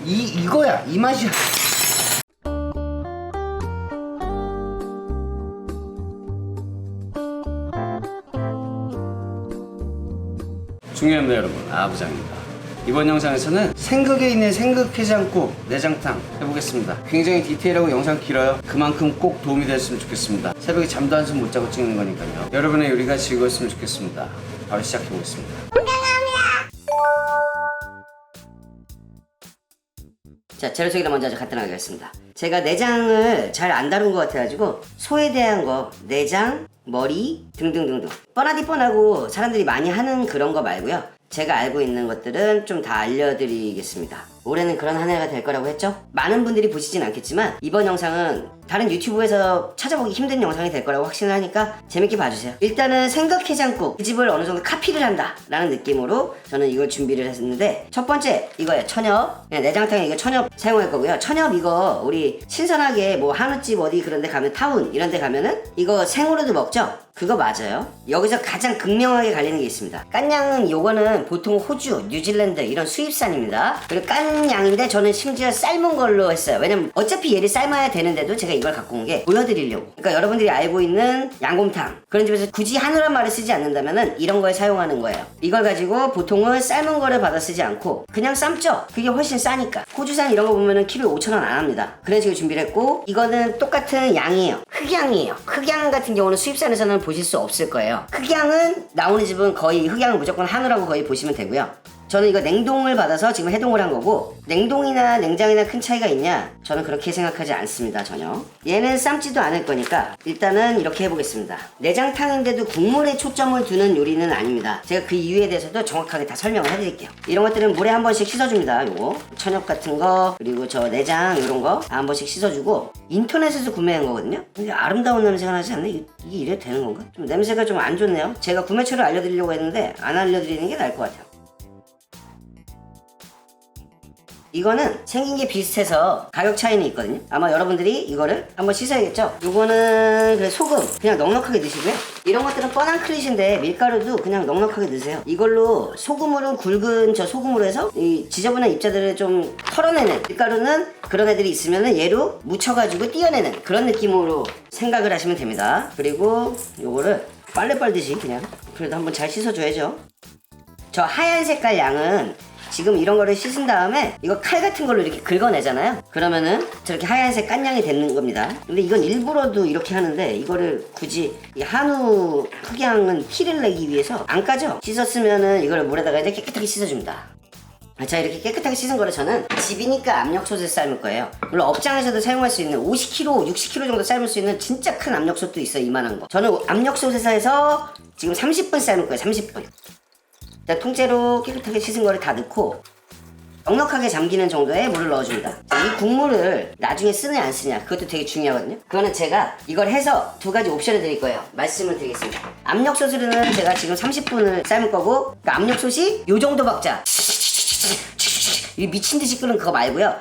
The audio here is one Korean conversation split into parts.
이거야. 이 맛이야. 중요합니다 여러분. 아부장입니다. 이번 영상에서는 생극에 있는 생극해장국 내장탕 해보겠습니다. 굉장히 디테일하고 영상 길어요. 그만큼 꼭 도움이 됐으면 좋겠습니다. 새벽에 잠도 한숨 못 자고 찍는 거니까요. 여러분의 요리가 즐거웠으면 좋겠습니다. 바로 시작해보겠습니다. 자, 재료 소개를 먼저 아주 간단하게 하겠습니다. 제가 내장을 잘 안 다룬 것 같아가지고 소에 대한 거, 내장, 머리 등등등등 뻔하디 뻔하고 사람들이 많이 하는 그런 거 말고요. 제가 알고 있는 것들은 좀 다 알려드리겠습니다. 올해는 그런 한 해가 될 거라고 했죠? 많은 분들이 보시진 않겠지만 이번 영상은 다른 유튜브에서 찾아보기 힘든 영상이 될 거라고 확신을 하니까 재밌게 봐주세요. 일단은 생각해장국, 그 집을 어느 정도 카피를 한다 라는 느낌으로 저는 이걸 준비를 했는데, 첫 번째 이거예요. 천엽. 내장탕에 이거 천엽 사용할 거고요. 천엽 이거 우리 신선하게 뭐 한우집 어디 그런 데 가면, 타운 이런 데 가면은 이거 생으로도 먹죠? 그거 맞아요. 여기서 가장 극명하게 갈리는 게 있습니다. 깐양은 요거는 보통 호주, 뉴질랜드 이런 수입산입니다. 그리고 깐양인데 저는 심지어 삶은 걸로 했어요. 왜냐면 어차피 얘를 삶아야 되는데도 제가 이걸 갖고 온 게 보여드리려고. 그러니까 여러분들이 알고 있는 양곰탕 그런 집에서 굳이 한우란 말을 쓰지 않는다면은 이런 걸 사용하는 거예요. 이걸 가지고 보통은 삶은 거를 받아 쓰지 않고 그냥 삶죠. 그게 훨씬 싸니까. 호주산 이런 거 보면은 키로에 5,000원 안 합니다. 그런 식으로 준비를 했고, 이거는 똑같은 양이에요. 흑양이에요. 흑양 같은 경우는 수입산에서는 보실 수 없을 거예요. 흑양은 나오는 집은 거의 흑양은 무조건 한우라고 거의 보시면 되고요. 저는 이거 냉동을 받아서 지금 해동을 한 거고, 냉동이나 냉장이나 큰 차이가 있냐? 저는 그렇게 생각하지 않습니다. 전혀. 얘는 삶지도 않을 거니까 일단은 이렇게 해보겠습니다. 내장탕인데도 국물에 초점을 두는 요리는 아닙니다. 제가 그 이유에 대해서도 정확하게 다 설명을 해드릴게요. 이런 것들은 물에 한 번씩 씻어줍니다. 요거 천엽 같은 거, 그리고 저 내장 이런 거 한 번씩 씻어주고, 인터넷에서 구매한 거거든요. 근데 아름다운 냄새가 나지 않네? 이게 이래 되는 건가? 좀 냄새가 좀 안 좋네요. 제가 구매처를 알려드리려고 했는데 안 알려드리는 게 나을 것 같아요. 이거는 생긴 게 비슷해서 가격 차이는 있거든요. 아마 여러분들이 이거를 한번 씻어야겠죠? 이거는 그냥 소금 그냥 넉넉하게 넣으시고요. 이런 것들은 뻔한 클릿인데 밀가루도 그냥 넉넉하게 넣으세요. 이걸로 소금으로, 굵은 저 소금으로 해서 이 지저분한 입자들을 좀 털어내는, 밀가루는 그런 애들이 있으면은 얘로 묻혀가지고 띄어내는 그런 느낌으로 생각을 하시면 됩니다. 그리고 요거를 빨래 빨듯이 그냥 그래도 한번 잘 씻어줘야죠. 저 하얀 색깔 양은 지금 이런 거를 씻은 다음에 이거 칼 같은 걸로 이렇게 긁어내잖아요. 그러면은 저렇게 하얀색 깐양이 되는 겁니다. 근데 이건 일부러도 이렇게 하는데, 이거를 굳이 이 한우 흑양은 티를 내기 위해서 안 까죠? 씻었으면은 이걸 물에다가 이제 깨끗하게 씻어줍니다. 자, 이렇게 깨끗하게 씻은 거를 저는 집이니까 압력솥에 삶을 거예요. 물론 업장에서도 사용할 수 있는 50kg, 60kg 정도 삶을 수 있는 진짜 큰 압력솥도 있어요. 이만한 거. 저는 압력솥에서 해서 지금 30분 삶을 거예요. 30분. 자, 통째로 깨끗하게 씻은 거를 다 넣고 넉넉하게 잠기는 정도의 물을 넣어줍니다. 이 국물을 나중에 쓰느냐 안 쓰느냐 그것도 되게 중요하거든요. 그거는 제가 이걸 해서 두 가지 옵션을 드릴 거예요. 말씀을 드리겠습니다. 압력솥으로는 제가 지금 30분을 삶을 거고, 그러니까 압력솥이 요 정도 박자, 이 미친듯이 끓는 그거 말고요,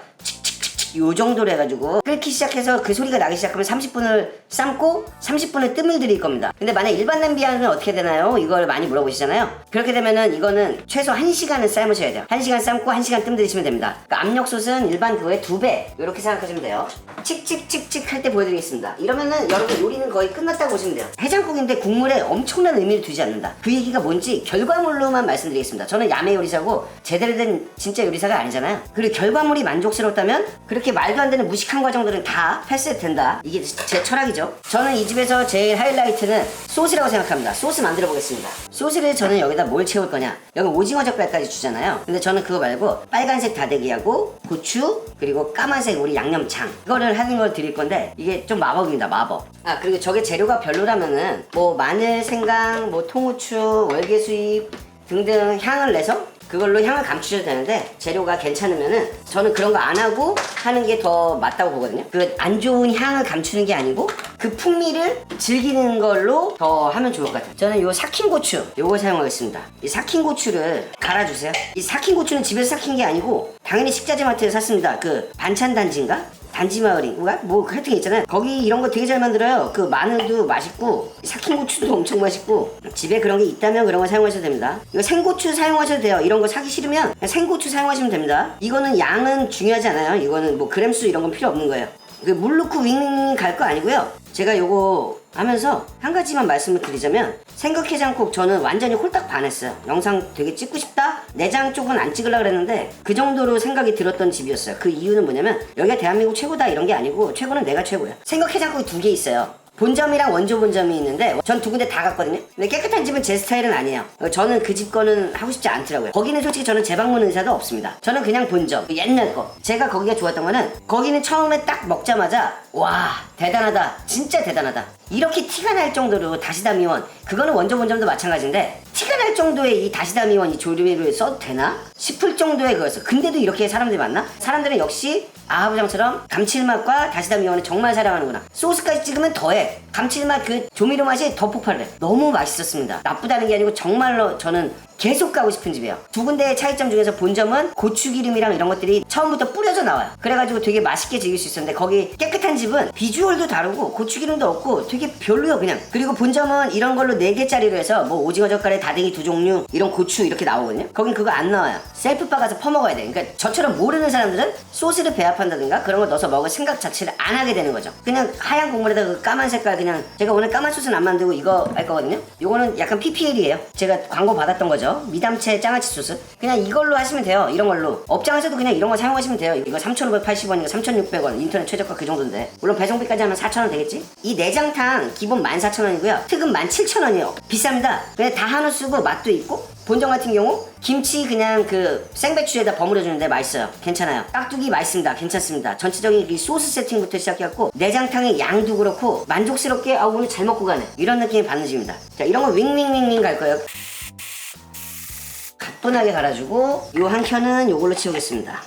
요 정도로 해가지고 끓기 시작해서 그 소리가 나기 시작하면 30분을 삶고 30분을 뜸을 들일 겁니다. 근데 만약 일반 냄비하면 어떻게 되나요? 이걸 많이 물어보시잖아요. 그렇게 되면은 이거는 최소 1시간은 삶으셔야 돼요. 1시간 삶고 1시간 뜸 들이시면 됩니다. 그러니까 압력솥은 일반 그거의 2배 이렇게 생각하시면 돼요. 칙칙칙칙 할 때 보여드리겠습니다. 이러면은 여러분 요리는 거의 끝났다고 보시면 돼요. 해장국인데 국물에 엄청난 의미를 두지 않는다. 그 얘기가 뭔지 결과물로만 말씀드리겠습니다. 저는 야매 요리사고 제대로 된 진짜 요리사가 아니잖아요. 그리고 결과물이 만족스럽다면 그렇게 말도 안 되는 무식한 과정들은 다 패스해도 된다. 이게 제 철학이죠. 저는 이 집에서 제일 하이라이트는 소스라고 생각합니다. 소스 만들어 보겠습니다. 소스를 저는 여기다 뭘 채울 거냐, 여기 오징어 젓갈까지 주잖아요. 근데 저는 그거 말고 빨간색 다대기하고 고추, 그리고 까만색 우리 양념장, 이거를 하는 걸 드릴 건데 이게 좀 마법입니다. 마법. 아, 그리고 저게 재료가 별로라면은 뭐 마늘, 생강, 뭐 통후추, 월계수잎 등등 향을 내서 그걸로 향을 감추셔도 되는데, 재료가 괜찮으면은 저는 그런 거 안 하고 하는 게 더 맞다고 보거든요. 그 안 좋은 향을 감추는 게 아니고 그 풍미를 즐기는 걸로 더 하면 좋을 것 같아요. 저는 요 삭힌 고추 요거 사용하겠습니다. 이 삭힌 고추를 갈아주세요. 이 삭힌 고추는 집에서 삭힌 게 아니고 당연히 식자재 마트에서 샀습니다. 그 반찬 단지인가? 단지마을인가? 뭐 하여튼 게 있잖아요. 거기 이런 거 되게 잘 만들어요. 그 마늘도 맛있고 삭힌 고추도 엄청 맛있고 집에 그런 게 있다면 그런 거 사용하셔도 됩니다. 이거 생고추 사용하셔도 돼요. 이런 거 사기 싫으면 그냥 생고추 사용하시면 됩니다. 이거는 양은 중요하지 않아요. 이거는 뭐 그램수 이런 건 필요 없는 거예요. 물 넣고 윙윙 갈 거 아니고요. 제가 요거 하면서 한 가지만 말씀을 드리자면 생각해장국 저는 완전히 홀딱 반했어요. 영상 되게 찍고 싶다? 내장 쪽은 안 찍으려고 그랬는데 그 정도로 생각이 들었던 집이었어요. 그 이유는 뭐냐면 여기가 대한민국 최고다 이런 게 아니고 최고는 내가 최고야. 생각해장국이 2개 있어요. 본점이랑 원조 본점이 있는데 전 2군데 다 갔거든요. 근데 깨끗한 집은 제 스타일은 아니에요. 저는 그 집 거는 하고 싶지 않더라고요. 거기는 솔직히 저는 재방문 의사도 없습니다. 저는 그냥 본점 옛날 거. 제가 거기가 좋았던 거는 거기는 처음에 딱 먹자마자 와 대단하다 진짜 대단하다 이렇게 티가 날 정도로 다시다 미원 그거는 원조 본점도 마찬가지인데 티가 날 정도의 이 다시다 미원 이 조리를 써도 되나 싶을 정도의 그거였어. 근데도 이렇게 사람들이 많나? 사람들은 역시 아하부장처럼 감칠맛과 다시다 미원을 정말 사랑하는구나. 소스까지 찍으면 더해. 감칠맛 그 조미료 맛이 더 폭발해. 너무 맛있었습니다. 나쁘다는 게 아니고 정말로 저는 계속 가고 싶은 집이에요. 2군데의 차이점 중에서 본점은 고추기름이랑 이런 것들이 처음부터 뿌려져 나와요. 그래가지고 되게 맛있게 즐길 수 있었는데 거기 깨끗한 집은 비주얼도 다르고 고추기름도 없고 되게 별로요 그냥. 그리고 본점은 이런 걸로 4개짜리로 해서 뭐 오징어 젓갈에 다대기 2종류 이런 고추 이렇게 나오거든요. 거긴 그거 안 나와요. 셀프바 가서 퍼먹어야 돼. 그러니까 저처럼 모르는 사람들은 소스를 배합한다든가 그런 걸 넣어서 먹을 생각 자체를 안 하게 되는 거죠. 그냥 하얀 국물에다 그 까만 색깔 그냥 제가 오늘 까만 소스는 안 만들고 이거 할 거거든요. 이거는 약간 PPL이에요. 제가 광고 받았던 거죠. 미담채 장아찌 소스 그냥 이걸로 하시면 돼요. 이런 걸로 업장에서도 그냥 이런 거 사용하시면 돼요. 이거 3,580원이니까 3,600원 인터넷 최저가 그 정도인데 물론 배송비까지 하면 4,000원 되겠지? 이 내장탕 기본 14,000원이고요 특은 17,000원이에요 비쌉니다. 근데 다 한우 쓰고 맛도 있고 본점 같은 경우 김치 그냥 그 생배추에다 버무려 주는데 맛있어요. 괜찮아요. 깍두기 맛있습니다. 괜찮습니다. 전체적인 이 소스 세팅부터 시작해갖고 내장탕의 양도 그렇고 만족스럽게 아 오늘 잘 먹고 가네 이런 느낌이 받는 집입니다. 자 이런 거 윙윙윙윙 갈 거예요. 가뿐하게 갈아주고 요 한 켠은 요걸로 채우겠습니다.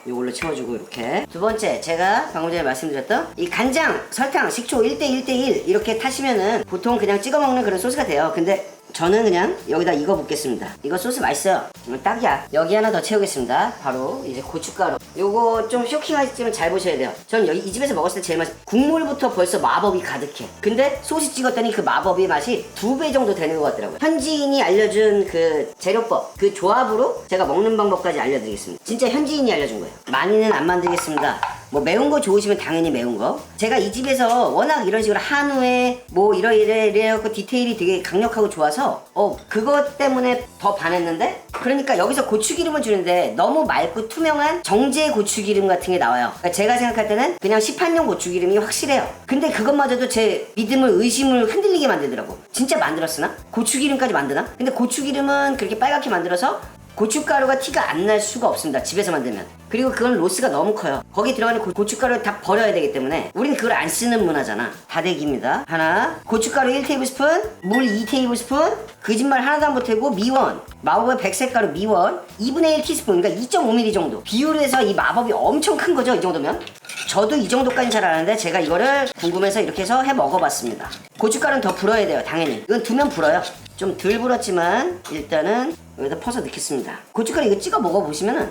요걸로 채워주고 이렇게. 두 번째 제가 방금 전에 말씀드렸던 이 간장, 설탕, 식초 1대1대1 이렇게 타시면은 보통 그냥 찍어 먹는 그런 소스가 돼요. 근데 저는 그냥 여기다 이거 붓겠습니다. 이거 소스 맛있어요. 딱이야. 여기 하나 더 채우겠습니다. 바로 이제 고춧가루. 요거 좀 쇼킹하시지만 잘 보셔야 돼요. 전 여기 이 집에서 먹었을 때 제일 국물부터 벌써 마법이 가득해. 근데 소스 찍었더니 그 마법의 맛이 2배 정도 되는 것 같더라고요. 현지인이 알려준 그 재료법, 그 조합으로 제가 먹는 방법까지 알려드리겠습니다. 진짜 현지인이 알려준 거예요. 많이는 안 만들겠습니다. 뭐 매운 거 좋으시면 당연히 매운 거. 제가 이 집에서 워낙 이런 식으로 한우에 뭐 이래갖고 디테일이 되게 강력하고 좋아서 그것 때문에 더 반했는데 그러니까 여기서 고추기름을 주는데 너무 맑고 투명한 정제 고추기름 같은 게 나와요. 그러니까 제가 생각할 때는 그냥 시판용 고추기름이 확실해요. 근데 그것마저도 제 믿음을 의심을 흔들리게 만들더라고. 진짜 만들었으나? 고추기름까지 만드나? 근데 고추기름은 그렇게 빨갛게 만들어서 고춧가루가 티가 안 날 수가 없습니다. 집에서 만들면. 그리고 그건 로스가 너무 커요. 거기 들어가는 고춧가루를 다 버려야 되기 때문에 우리는 그걸 안 쓰는 문화잖아. 다대기입니다. 하나, 고춧가루 1테이블스푼, 물 2테이블스푼, 거짓말 하나도 안 보태고 미원, 마법의 백색가루 미원 2분의 1 티스푼, 그러니까 2.5ml 정도. 비율을 해서 이 마법이 엄청 큰 거죠. 이 정도면. 저도 이 정도까지는 잘 아는데 제가 이거를 궁금해서 이렇게 해서 해 먹어봤습니다. 고춧가루는 더 불어야 돼요. 당연히. 이건 두면 불어요. 좀 덜 불었지만 일단은 여기다 퍼서 넣겠습니다. 고춧가루 이거 찍어 먹어보시면은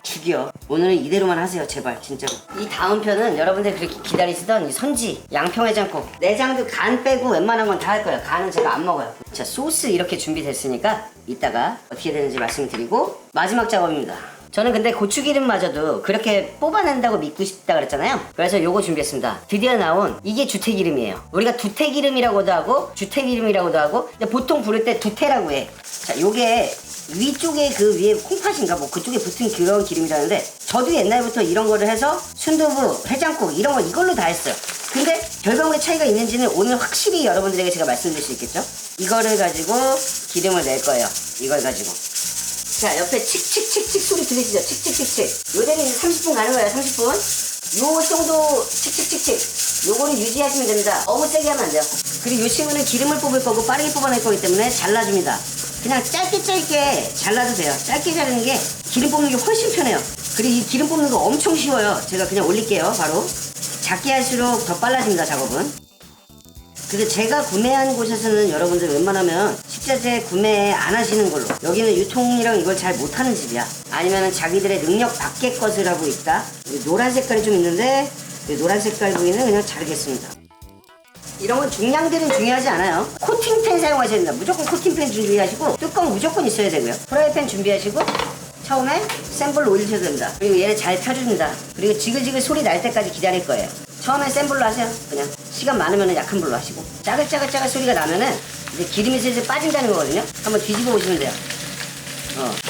죽이요. 오늘은 이대로만 하세요. 제발 진짜로. 이 다음 편은 여러분들 그렇게 기다리시던 이 선지 양평해장국 내장도 간 빼고 웬만한 건 다 할 거예요. 간은 제가 안 먹어요. 자 소스 이렇게 준비됐으니까 이따가 어떻게 되는지 말씀드리고 마지막 작업입니다. 저는 근데 고추기름마저도 그렇게 뽑아낸다고 믿고 싶다 그랬잖아요. 그래서 요거 준비했습니다. 드디어 나온 이게 주태기름이에요. 우리가 두태기름이라고도 하고 주태기름이라고도 하고 근데 보통 부를 때 두태라고 해. 자 요게 위쪽에 그 위에 콩팥인가 뭐 그쪽에 붙은 그런 기름이라는데 저도 옛날부터 이런 거를 해서 순두부, 해장국 이런 거 이걸로 다 했어요. 근데 별방울의 차이가 있는지는 오늘 확실히 여러분들에게 제가 말씀드릴 수 있겠죠? 이거를 가지고 기름을 낼 거예요. 이걸 가지고. 자 옆에 칙칙칙칙 소리 들리시죠? 칙칙칙칙. 요대로 이제 30분 가는 거예요. 30분. 요 정도 칙칙칙칙. 요거를 유지하시면 됩니다. 너무 세게 하면 안 돼요. 그리고 요 친구는 기름을 뽑을 거고 빠르게 뽑아낼 거기 때문에 잘라줍니다. 그냥 짧게 잘라도 돼요. 짧게 자르는 게 기름 뽑는 게 훨씬 편해요. 그리고 이 기름 뽑는 거 엄청 쉬워요. 제가 그냥 올릴게요. 바로. 작게 할수록 더 빨라집니다, 작업은. 그리고 제가 구매한 곳에서는 여러분들 웬만하면 식자재 구매 안 하시는 걸로. 여기는 유통이랑 이걸 잘 못하는 집이야. 아니면 자기들의 능력 밖의 것을 하고 있다. 노란 색깔이 좀 있는데 노란 색깔 부위는 그냥 자르겠습니다. 이런 건 중량들은 중요하지 않아요. 코팅팬 사용하셔야 된다. 무조건 코팅팬 준비하시고 뚜껑 무조건 있어야 되고요. 프라이팬 준비하시고 처음에 센 불로 올리셔도 됩니다. 그리고 얘를 잘 펴줍니다. 그리고 지글지글 소리 날 때까지 기다릴 거예요. 처음엔 센 불로 하세요. 그냥 시간 많으면 약한 불로 하시고 짜글짜글 소리가 나면은 이제 기름이 슬슬 빠진다는 거거든요. 한번 뒤집어 보시면 돼요.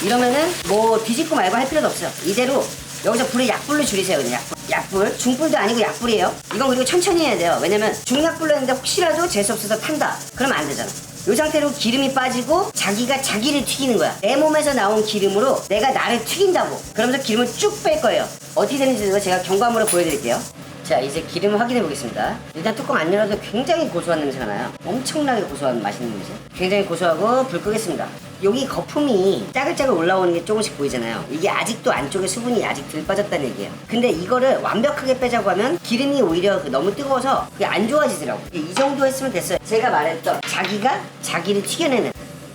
이러면은 뭐 뒤집고 말고 할 필요도 없어요. 이대로 여기서 불을 약불로 줄이세요. 그냥 약불. 중불도 아니고 약불이에요. 이건 그리고 천천히 해야 돼요. 왜냐면 중약불로 했는데 혹시라도 재수없어서 탄다. 그러면 안 되잖아. 이 상태로 기름이 빠지고 자기가 자기를 튀기는 거야. 내 몸에서 나온 기름으로 내가 나를 튀긴다고. 그러면서 기름을 쭉 뺄 거예요. 어떻게 되는지 제가 경과물을 보여드릴게요. 자, 이제 기름을 확인해 보겠습니다. 일단 뚜껑 안 열어도 굉장히 고소한 냄새가 나요. 엄청나게 고소한 맛있는 냄새. 굉장히 고소하고 불 끄겠습니다. 여기 거품이 짜글짜글 올라오는 게 조금씩 보이잖아요. 이게 아직도 안쪽에 수분이 아직 덜 빠졌다는 얘기예요. 근데 이거를 완벽하게 빼자고 하면 기름이 오히려 너무 뜨거워서 그게 안 좋아지더라고. 이 정도 했으면 됐어요. 제가 말했던 자기가 자기를 튀겨내는.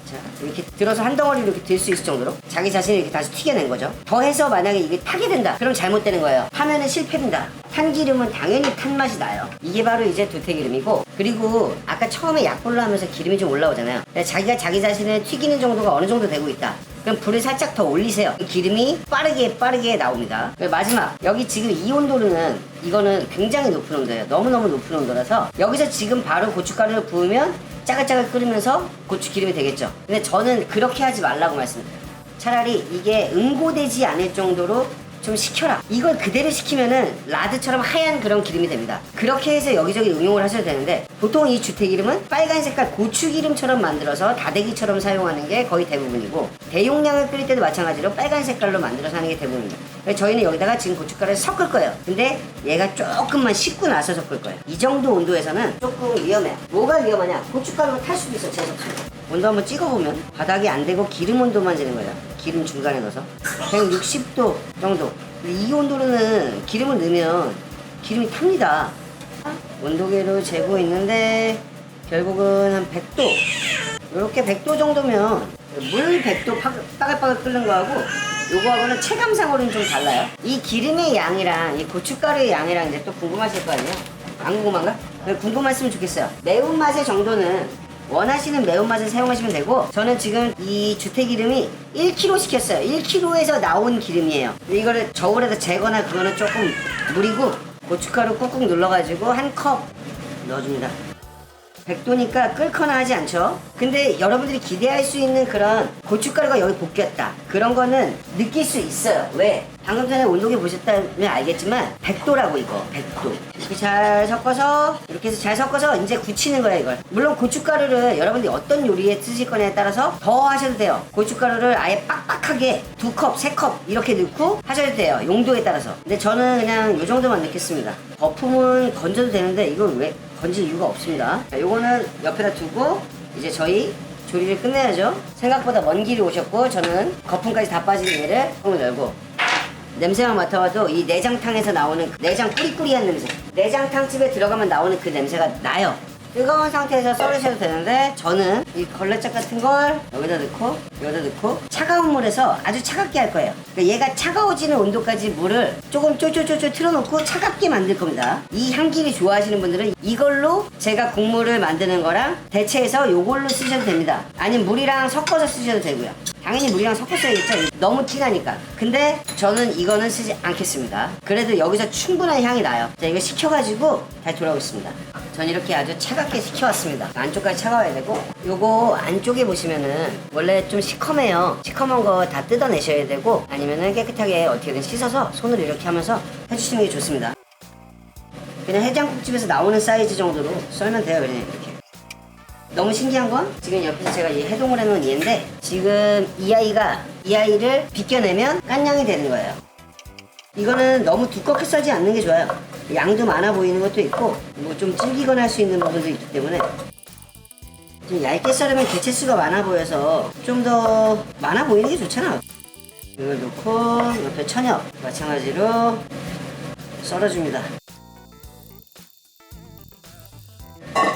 자, 이렇게 들어서 한 덩어리로 이렇게 들 수 있을 정도로 자기 자신을 이렇게 다시 튀겨낸 거죠. 더해서 만약에 이게 타게 된다. 그럼 잘못되는 거예요. 타면은 실패입니다. 탄 기름은 당연히 탄 맛이 나요. 이게 바로 이제 두태기름이고, 그리고 아까 처음에 약불로 하면서 기름이 좀 올라오잖아요. 자기가 자기 자신을 튀기는 정도가 어느 정도 되고 있다. 그럼 불을 살짝 더 올리세요. 기름이 빠르게 나옵니다. 마지막, 여기 지금 이 온도는 이거는 굉장히 높은 온도예요. 너무너무 높은 온도라서 여기서 지금 바로 고춧가루를 부으면 짜글짜글 끓으면서 고추 기름이 되겠죠. 근데 저는 그렇게 하지 말라고 말씀드려요. 차라리 이게 응고되지 않을 정도로 좀 식혀라. 이걸 그대로 식히면은 라드처럼 하얀 그런 기름이 됩니다. 그렇게 해서 여기저기 응용을 하셔도 되는데, 보통 이 주태기름은 빨간 색깔 고추기름처럼 만들어서 다대기처럼 사용하는 게 거의 대부분이고, 대용량을 끓일 때도 마찬가지로 빨간 색깔로 만들어서 하는 게 대부분입니다. 그래서 저희는 여기다가 지금 고춧가루를 섞을 거예요. 근데 얘가 조금만 식고 나서 섞을 거예요. 이 정도 온도에서는 조금 위험해. 뭐가 위험하냐? 고춧가루가 탈 수도 있어. 재석처럼. 온도 한번 찍어보면 바닥이 안 되고 기름 온도만 재는 거예요. 기름 중간에 넣어서 160도 정도. 이 온도로는 기름을 넣으면 기름이 탑니다. 온도계로 재고 있는데 결국은 한 100도, 이렇게 100도 정도면, 물 100도 빠글빠글 끓는 거하고 요거하고는 체감상으로는 좀 달라요. 이 기름의 양이랑 이 고춧가루의 양이랑 이제 또 궁금하실 거 아니에요? 안 궁금한가? 궁금했으면 좋겠어요. 매운맛의 정도는 원하시는 매운맛을 사용하시면 되고, 저는 지금 이 주태기름이 1kg 시켰어요. 1kg에서 나온 기름이에요. 이거를 저울에다 재거나 그거는 조금 무리고, 고춧가루 꾹꾹 눌러가지고 한 컵 넣어줍니다. 100도니까 끓거나 하지 않죠. 근데 여러분들이 기대할 수 있는 그런 고춧가루가 여기 볶였다, 그런 거는 느낄 수 있어요. 왜? 방금 전에 온도계 보셨다면 알겠지만 100도라고. 이거 100도 이렇게 잘 섞어서, 이렇게 해서 잘 섞어서 이제 굳히는 거야 이걸. 물론 고춧가루를 여러분들이 어떤 요리에 쓰실 거냐에 따라서 더 하셔도 돼요. 고춧가루를 아예 빡빡하게 2컵, 3컵 이렇게 넣고 하셔도 돼요. 용도에 따라서. 근데 저는 그냥 요 정도만 넣겠습니다. 거품은 건져도 되는데 이걸 왜 건질 이유가 없습니다. 자, 요거는 옆에다 두고 이제 저희 조리를 끝내야죠. 생각보다 먼 길이 오셨고, 저는 거품까지 다 빠진 얘를 뚜껑을 열고, 냄새만 맡아봐도 이 내장탕에서 나오는 내장 꾸리꾸리한 냄새, 내장탕집에 들어가면 나오는 그 냄새가 나요. 뜨거운 상태에서 썰으셔도 되는데, 저는 이 걸레짝 같은 걸 여기다 넣고 차가운 물에서 아주 차갑게 할 거예요. 그러니까 얘가 차가워지는 온도까지 물을 조금 쫄쫄쫄쫄 틀어놓고 차갑게 만들 겁니다. 이 향기를 좋아하시는 분들은 이걸로 제가 국물을 만드는 거랑 대체해서 요걸로 쓰셔도 됩니다. 아니면 물이랑 섞어서 쓰셔도 되고요. 당연히 물이랑 섞어 써야겠죠. 너무 진하니까. 근데 저는 이거는 쓰지 않겠습니다. 그래도 여기서 충분한 향이 나요. 자, 이거 식혀가지고 다시 돌아오겠습니다. 전 이렇게 아주 차갑게 식혀왔습니다. 안쪽까지 차가워야 되고, 요거 안쪽에 보시면은 원래 좀 시커매요. 시커먼 거 다 뜯어내셔야 되고, 아니면은 깨끗하게 어떻게든 씻어서 손으로 이렇게 하면서 해주시는 게 좋습니다. 그냥 해장국집에서 나오는 사이즈 정도로 썰면 돼요. 그냥 이렇게. 너무 신기한 건 지금 옆에서 제가 이 해동을 해놓은 얘인데, 지금 이 아이를 비껴내면 깐양이 되는 거예요. 이거는 너무 두껍게 썰지 않는 게 좋아요. 양도 많아 보이는 것도 있고, 뭐 좀 질기거나 할 수 있는 부분도 있기 때문에 좀 얇게 썰으면 개체수가 많아 보여서 좀 더 많아 보이는 게 좋잖아. 이걸 넣고 옆에 천엽 마찬가지로 썰어줍니다.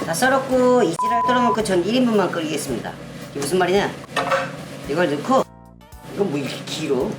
다 썰었고 이 지랄 떨어놓고 전 1인분만 끓이겠습니다. 이게 무슨 말이냐? 이걸 넣고 이건 뭐 이렇게 길어?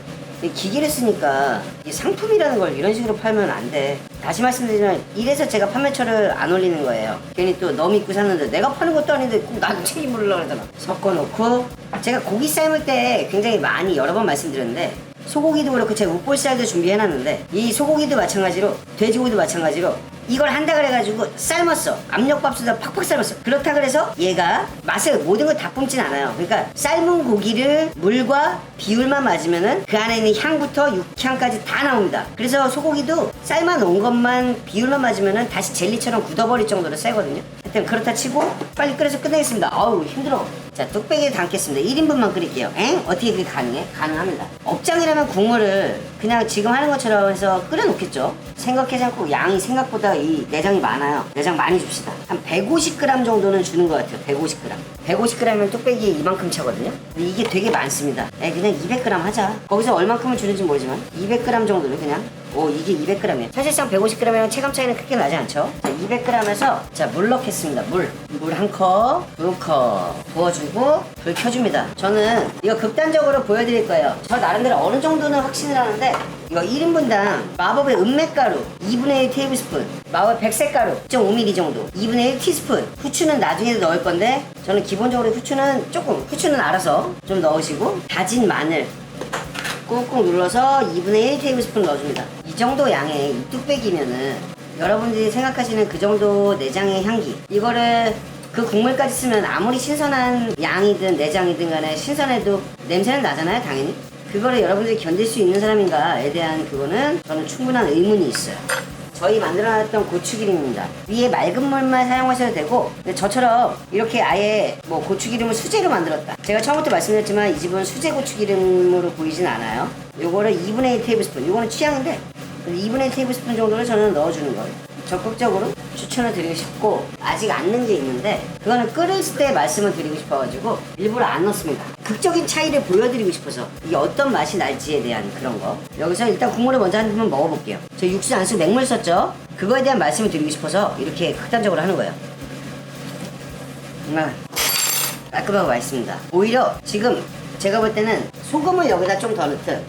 기계를 쓰니까 이 상품이라는 걸 이런 식으로 팔면 안 돼. 다시 말씀드리면 이래서 제가 판매처를 안 올리는 거예요. 괜히 또 너 믿고 샀는데 내가 파는 것도 아닌데 꼭 나도 책임물으려고 그러잖아. 섞어놓고 제가 고기 삶을 때 굉장히 많이 여러 번 말씀드렸는데 소고기도 그렇고 제가 우볼살도 준비해놨는데 이 소고기도 마찬가지로 돼지고기도 마찬가지로 이걸 한다 그래가지고 삶았어. 압력밥솥에다 팍팍 삶았어. 그렇다 그래서 얘가 맛을 모든 걸 다 뿜진 않아요. 그러니까 삶은 고기를 물과 비율만 맞으면은 그 안에 있는 향부터 육향까지 다 나옵니다. 그래서 소고기도 삶아 놓은 것만 비율만 맞으면은 다시 젤리처럼 굳어버릴 정도로 세거든요. 하여튼 그렇다 치고 빨리 끓여서 끝내겠습니다. 아우 힘들어. 자, 뚝배기에 담겠습니다. 1인분만 끓일게요. 엥? 어떻게 그게 가능해? 가능합니다. 업장이라면 국물을 그냥 지금 하는 것처럼 해서 끓여놓겠죠. 생각하지 않고 양이 생각보다 이 내장이 많아요. 내장 많이 줍시다. 한 150g 정도는 주는 것 같아요. 150g. 150g이면 뚝배기에 이만큼 차거든요. 근데 이게 되게 많습니다. 그냥 200g 하자. 거기서 얼만큼을 주는지 모르지만 200g 정도를 그냥. 오, 이게 200g이에요. 사실상 150g이랑 체감 차이는 크게 나지 않죠? 자, 200g에서 자, 물 넣겠습니다. 물 한 컵, 2컵 부어주고 불 켜줍니다. 저는 이거 극단적으로 보여드릴 거예요. 저 나름대로 어느 정도는 확신을 하는데 이거 1인분당 마법의 은맥가루 2분의 1 테이블스푼, 마법의 백색가루 2.5ml 정도, 2분의 1 티스푼, 후추는 나중에 넣을 건데 저는 기본적으로 후추는 알아서 좀 넣으시고 다진 마늘 꾹꾹 눌러서 2분의 1 테이블스푼 넣어줍니다. 이 정도 양의 이 뚝배기면은 여러분들이 생각하시는 그 정도 내장의 향기, 이거를 그 국물까지 쓰면 아무리 신선한 양이든 내장이든 간에 신선해도 냄새는 나잖아요, 당연히. 그거를 여러분들이 견딜 수 있는 사람인가에 대한 그거는 저는 충분한 의문이 있어요. 저희 만들어놨던 고추기름입니다. 위에 맑은 물만 사용하셔도 되고, 근데 저처럼 이렇게 아예 뭐 고추기름을 수제로 만들었다. 제가 처음부터 말씀드렸지만 이 집은 수제 고추기름으로 보이진 않아요. 요거를 2분의 1 테이블스푼, 요거는 취향인데 2분의 1 테이블스푼 정도를 저는 넣어주는 거예요. 적극적으로 추천을 드리고 싶고, 아직 안 넣은 게 있는데 그거는 끓을 때 말씀을 드리고 싶어가지고 일부러 안 넣습니다. 극적인 차이를 보여드리고 싶어서 이게 어떤 맛이 날지에 대한 그런 거. 여기서 일단 국물을 먼저 한 입만 먹어볼게요. 저 육수 안 쓰고 맹물 썼죠? 그거에 대한 말씀을 드리고 싶어서 이렇게 극단적으로 하는 거예요. 정말 깔끔하고 맛있습니다. 오히려 지금 제가 볼 때는 소금을 여기다 좀 더 넣든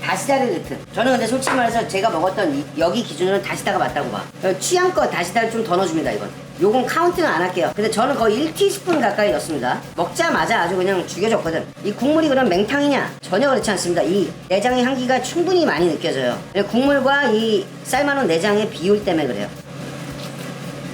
다시다를 넣든, 저는 근데 솔직히 말해서 제가 먹었던 여기 기준으로는 다시다가 맞다고 봐. 취향껏 다시다를 좀 더 넣어줍니다. 이건 요건 카운트는 안 할게요. 근데 저는 거의 1티스푼 가까이 넣습니다. 먹자마자 아주 그냥 죽여줬거든. 이 국물이 그럼 맹탕이냐? 전혀 그렇지 않습니다. 이 내장의 향기가 충분히 많이 느껴져요. 국물과 이 삶아놓은 내장의 비율 때문에 그래요.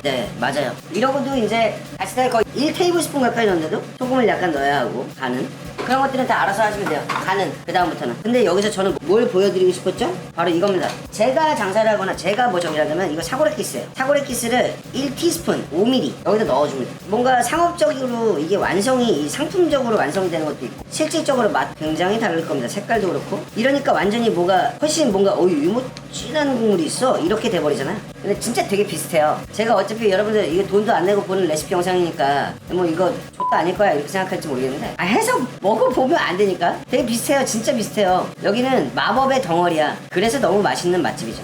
네, 맞아요. 이러고도 이제 다시다를 거의 1테이블스푼 가까이 넣는데도 소금을 약간 넣어야 하고, 간은 그런 것들은 다 알아서 하시면 돼요. 간은 그 다음부터는. 근데 여기서 저는 뭘 보여드리고 싶었죠? 바로 이겁니다. 제가 장사를 하거나 제가 뭐 저기라면 이거 사고레키스예요. 사고레키스를 1티스푼 5ml 여기다 넣어줍니다. 뭔가 상업적으로 이게 완성이 상품적으로 완성이 되는 것도 있고 실질적으로 맛 굉장히 다를 겁니다. 색깔도 그렇고. 이러니까 완전히 뭐가 훨씬 뭔가 유모 진한 국물이 있어 이렇게 돼버리잖아요. 근데 진짜 되게 비슷해요. 제가 어차피 여러분들 이게 돈도 안 내고 보는 레시피 영상이니까 뭐 이거 좆도 아닐 거야 이렇게 생각할지 모르겠는데, 해서 먹어보면 안 되니까 되게 비슷해요. 진짜 비슷해요. 여기는 마법의 덩어리야. 그래서 너무 맛있는 맛집이죠.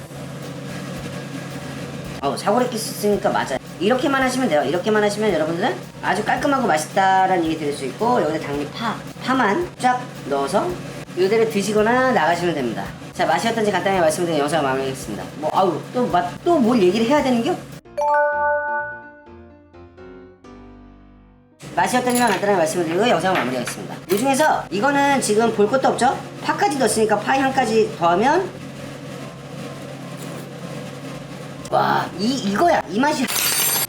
사고레키스 쓰니까 맞아요. 이렇게만 하시면 돼요. 이렇게만 하시면 여러분들은 아주 깔끔하고 맛있다라는 얘기 들을 수 있고, 여기다 당연히 파만 쫙 넣어서 이대로 드시거나 나가시면 됩니다. 자, 맛이 어떤지 간단히 말씀드린 영상을 마무리하겠습니다. 또 뭘 얘기를 해야 되는겨? 맛이 어떤지만 간단하게 말씀을 드리고 영상을 마무리하겠습니다. 이 중에서 이거는 지금 볼 것도 없죠? 파까지 넣었으니까 파 향까지 더하면 와, 이거야. 이 맛이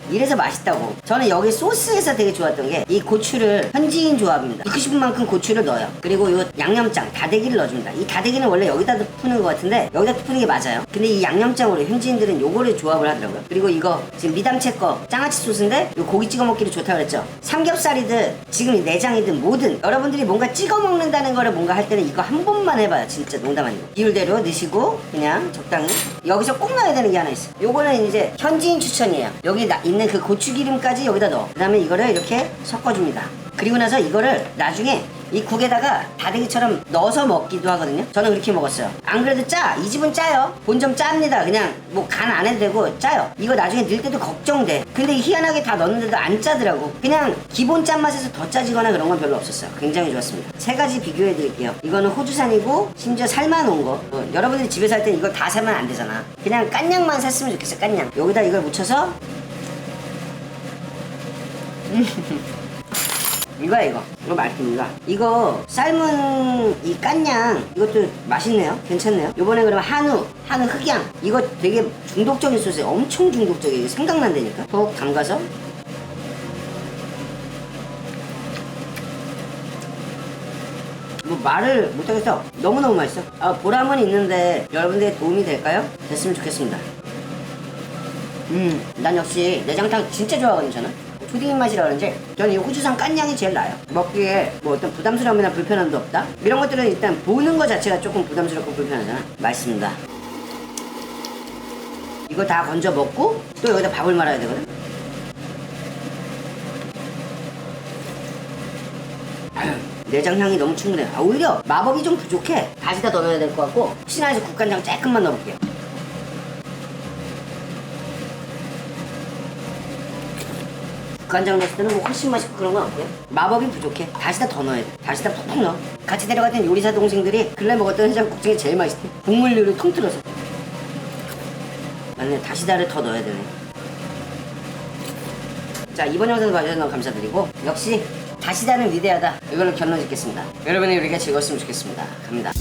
이래서 맛있다고. 저는 여기 소스에서 되게 좋았던 게 이 고추를 현지인 조합입니다. 넣고 싶은 만큼 고추를 넣어요. 그리고 요 양념장 다대기를 넣어줍니다. 이 다대기는 원래 여기다 푸는 것 같은데 여기다 푸는 게 맞아요. 근데 이 양념장으로 현지인들은 요거를 조합을 하더라고요. 그리고 이거 지금 미담채 거 장아찌 소스인데 요 고기 찍어 먹기로 좋다고 그랬죠. 삼겹살이든 지금 내장이든 뭐든 여러분들이 뭔가 찍어 먹는다는 거를 뭔가 할 때는 이거 한 번만 해봐요. 진짜 농담 아니고. 비율대로 넣으시고 그냥 적당히. 여기서 꼭 넣어야 되는 게 하나 있어. 요거는 이제 현지인 추천이에요. 여기 있는 그 고추기름까지 여기다 넣어. 그 다음에 이거를 이렇게 섞어줍니다. 그리고 나서 이거를 나중에 이 국에다가 다대기처럼 넣어서 먹기도 하거든요. 저는 그렇게 먹었어요. 안 그래도 짜. 이 집은 짜요. 본점 짭니다. 그냥 뭐 간 안 해도 되고 짜요. 이거 나중에 넣을 때도 걱정돼. 근데 희한하게 다 넣었는데도 안 짜더라고. 그냥 기본 짠맛에서 더 짜지거나 그런 건 별로 없었어요. 굉장히 좋았습니다. 세 가지 비교해 드릴게요. 이거는 호주산이고 심지어 삶아놓은 거. 여러분들이 집에서 할 때 이걸 다 사면 안 되잖아. 그냥 깐냥만 샀으면 좋겠어요. 깐냥. 여기다 이걸 묻혀서 이거야 이거 맛있습니다. 이거 삶은 이 깐냥 이것도 맛있네요. 괜찮네요. 요번에 그러면 한우 흑양 이거 되게 중독적인 소스예요. 엄청 중독적이에요. 생각난다니까. 푹 담가서 뭐 말을 못하겠어. 너무너무 맛있어. 보람은 있는데 여러분들의 도움이 될까요? 됐으면 좋겠습니다. 난 역시 내장탕 진짜 좋아하거든요. 저는 푸딩 맛이라 그런지 저는 이 호주산 깐냥이 제일 나아요. 먹기에 뭐 어떤 부담스러움이나 불편함도 없다. 이런 것들은 일단 보는 거 자체가 조금 부담스럽고 불편하잖아. 맛있습니다. 이거 다 건져 먹고 또 여기다 밥을 말아야 되거든. 내장 향이 너무 충분해. 오히려 마법이 좀 부족해. 다시다 더 넣어야 될 것 같고 혹시나 해서 국간장 조금만 넣어볼게요. 국간장 넣었을 때는 뭐 훨씬 맛있고 그런 건 없고요. 마법이 부족해. 다시다 더 넣어야 돼. 다시다 푹푹 넣어. 같이 데려갔던 요리사 동생들이 근래 먹었던 해장국 중에 제일 맛있대. 국물류를 통틀어서. 맞네. 다시다를 더 넣어야 되네. 자, 이번 영상도 봐주셔서 너무 감사드리고 역시 다시다는 위대하다. 이걸로 결론 짓겠습니다. 여러분의 요리가 즐거웠으면 좋겠습니다. 갑니다.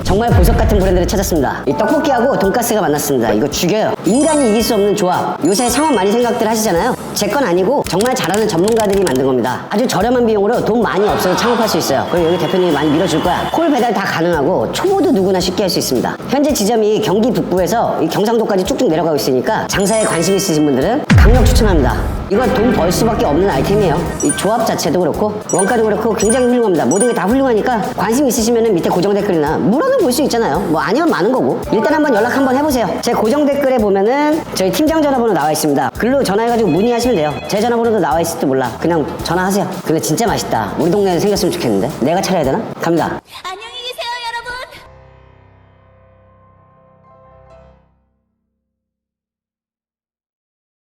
정말 보석 같은 브랜드를 찾았습니다. 이 떡볶이하고 돈가스가 만났습니다. 이거 죽여요. 인간이 이길 수 없는 조합. 요새 상업 많이 생각들 하시잖아요. 제 건 아니고 정말 잘하는 전문가들이 만든 겁니다. 아주 저렴한 비용으로 돈 많이 없어도 창업할 수 있어요. 그리고 여기 대표님이 많이 밀어줄 거야. 콜 배달 다 가능하고 초보도 누구나 쉽게 할 수 있습니다. 현재 지점이 경기 북부에서 이 경상도까지 쭉쭉 내려가고 있으니까 장사에 관심 있으신 분들은 강력 추천합니다. 이거 돈 벌 수밖에 없는 아이템이에요. 이 조합 자체도 그렇고 원가도 그렇고 굉장히 훌륭합니다. 모든 게 다 훌륭하니까 관심 있으시면 밑에 고정 댓글이나 물어는 볼 수 있잖아요. 뭐 아니면 많은 거고. 일단 한번 연락 한번 해보세요. 제 고정 댓글에 보면은 저희 팀장 전화번호 나와 있습니다. 글로 전화해가지고 문의하시면 돼요. 제 전화번호도 나와 있을지도 몰라. 그냥 전화하세요. 근데 진짜 맛있다. 우리 동네에 생겼으면 좋겠는데 내가 차려야 되나? 갑니다.